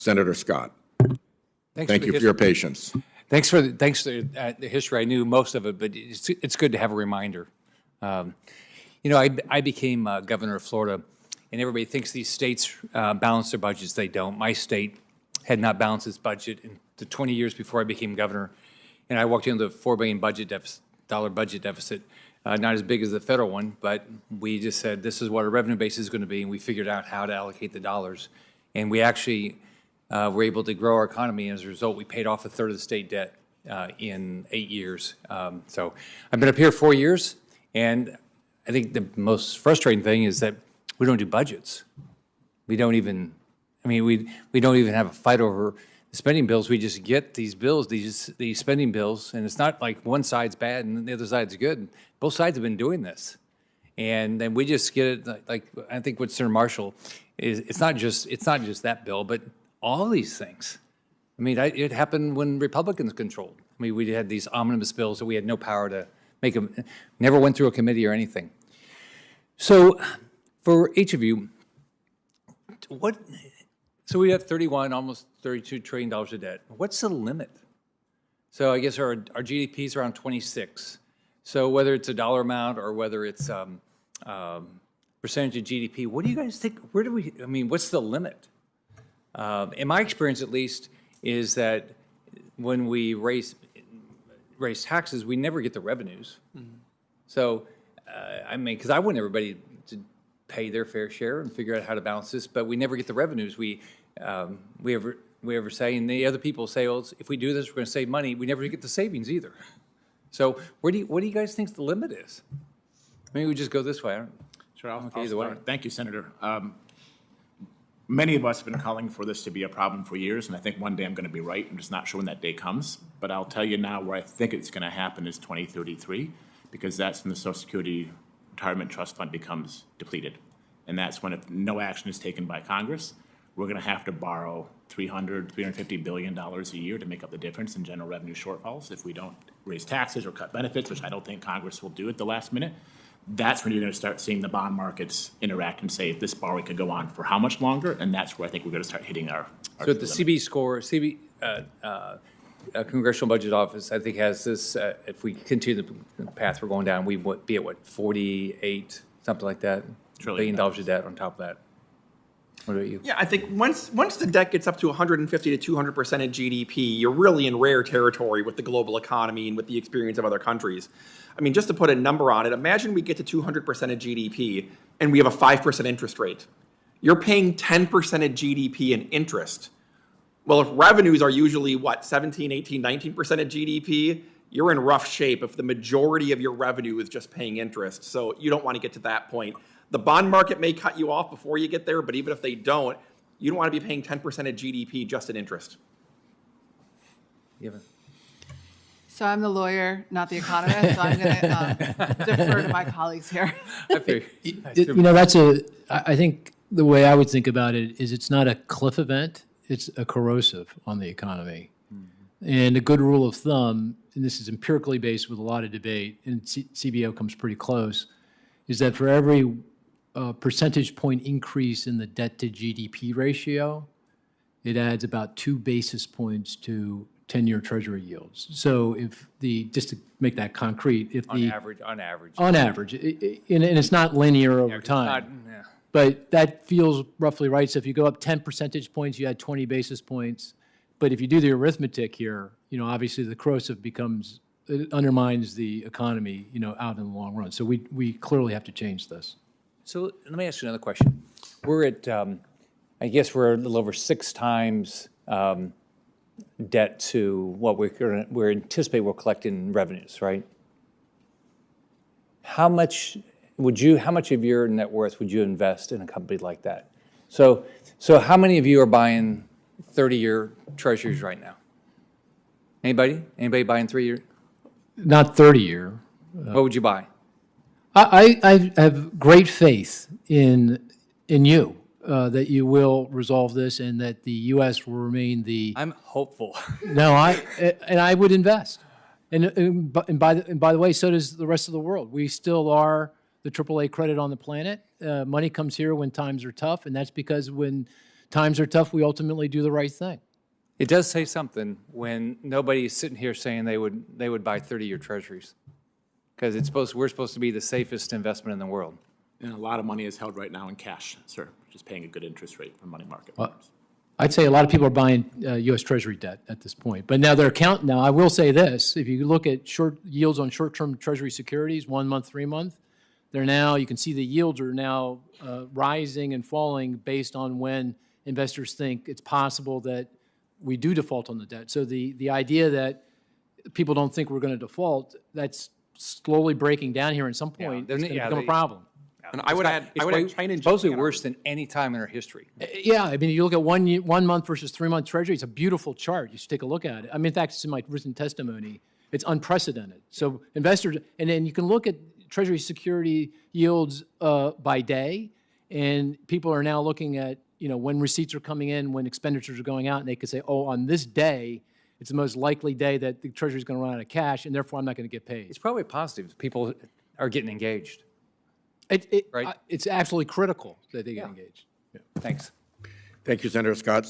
Senator Scott. Thank you for your patience. Thanks for the history. I knew most of it, but it's good to have a reminder. I became governor of Florida, and everybody thinks these states balance their budgets. They don't. My state had not balanced its budget in the 20 years before I became governor, and I walked into a $4 billion budget deficit, not as big as the federal one, but we just said this is what our revenue base is going to be, and we figured out how to allocate the dollars, and we actually were able to grow our economy, and as a result, we paid off a third of the state debt in 8 years. So I've been up here 4 years, and I think the most frustrating thing is that we don't do budgets. We don't even, we don't even have a fight over the spending bills. We just get these bills, these spending bills, and it's not like one side's bad and the other side's good. Both sides have been doing this. And then we just get it, like I think what Senator Marshall is, it's not just that bill, but all these things. It happened when Republicans controlled. We had these omnibus bills that we had no power to make them, never went through a committee or anything. So for each of you, so we have 31, almost $32 trillion of debt. What's the limit? So I guess our GDP is around 26. So whether it's a dollar amount or whether it's percentage of GDP, what do you guys think? What's the limit? In my experience, at least, is that when we raise taxes, we never get the revenues. Mm-hmm. So, because I want everybody to pay their fair share and figure out how to balance this, but we never get the revenues. We ever say, and the other people say, well, if we do this, we're going to save money. We never get the savings either. So, what do you guys think the limit is? Maybe we just go this way. Sure, I'll start. Thank you, Senator. Many of us have been calling for this to be a problem for years, and I think one day I'm going to be right. I'm just not sure when that day comes. But I'll tell you now where I think it's going to happen is 2033, because that's when the Social Security Retirement Trust Fund becomes depleted. And that's when, if no action is taken by Congress, we're going to have to borrow $350 billion a year to make up the difference in general revenue shortfalls if we don't raise taxes or cut benefits, which I don't think Congress will do at the last minute. That's when you're going to start seeing the bond markets interact and say, if this borrowing could go on for how much longer, and that's where I think we're going to start hitting our so the CB Congressional Budget Office, I think, has this, if we continue the path we're going down, we would be at, 48, something like that, $1 billion of debt on top of that. What about you? Yeah, I think once the debt gets up to 150 to 200% of GDP, you're really in rare territory with the global economy and with the experience of other countries. Just to put a number on it, imagine we get to 200% of GDP and we have a 5% interest rate. You're paying 10% of GDP in interest. Well, if revenues are usually, 17, 18, 19% of GDP, you're in rough shape if the majority of your revenue is just paying interest. So you don't want to get to that point. The bond market may cut you off before you get there, but even if they don't, you don't want to be paying 10% of GDP just in interest. So I'm the lawyer, not the economist, so I'm going to defer to my colleagues here. I think the way I would think about it is it's not a cliff event, it's a corrosive on the economy. Mm-hmm. And a good rule of thumb, and this is empirically based with a lot of debate, and CBO comes pretty close, is that for every percentage point increase in the debt to GDP ratio, it adds about 2 basis points to 10-year Treasury yields. So just to make that concrete, on average, and it's not linear over time, but that feels roughly right. So if you go up 10 percentage points, you add 20 basis points. But if you do the arithmetic here, obviously the corrosive it undermines the economy, out in the long run. So we clearly have to change this. So let me ask you another question. We're at, I guess we're a little over 6 times debt to what we're anticipate we'll collect in revenues, right? How much of your net worth would you invest in a company like that? So how many of you are buying 30-year treasuries right now? Anybody? Anybody buying 3-year? Not 30-year. What would you buy? I have great faith in you. That you will resolve this and that the U.S. will remain the... I'm hopeful. No, I would invest. And by the way, so does the rest of the world. We still are the AAA credit on the planet. Money comes here when times are tough, and that's because when times are tough, we ultimately do the right thing. It does say something when nobody's sitting here saying they would buy 30-year treasuries. Because we're supposed to be the safest investment in the world. And a lot of money is held right now in cash, sir, which is paying a good interest rate for money market funds. I'd say a lot of people are buying U.S. Treasury debt at this point. But now now I will say this, if you look at short yields on short-term Treasury securities, 1 month, 3 month, you can see the yields are now rising and falling based on when investors think it's possible that we do default on the debt. So the idea that people don't think we're going to default, that's slowly breaking down here. At some point, it's going to become a problem. And I would add China and Supposedly Japan worse than any time in our history. Yeah, I mean, you look at 1 month versus 3 month Treasury, it's a beautiful chart. You should take a look at it. I mean, in fact, it's in my written testimony. It's unprecedented. So investors, and then you can look at Treasury security yields by day, and people are now looking at, when receipts are coming in, when expenditures are going out, and they can say, oh, on this day, it's the most likely day that the Treasury is going to run out of cash, and therefore I'm not going to get paid. It's probably positive. People are getting engaged. Right? It's absolutely critical that they get engaged. Thanks. Thank you, Senator Scott.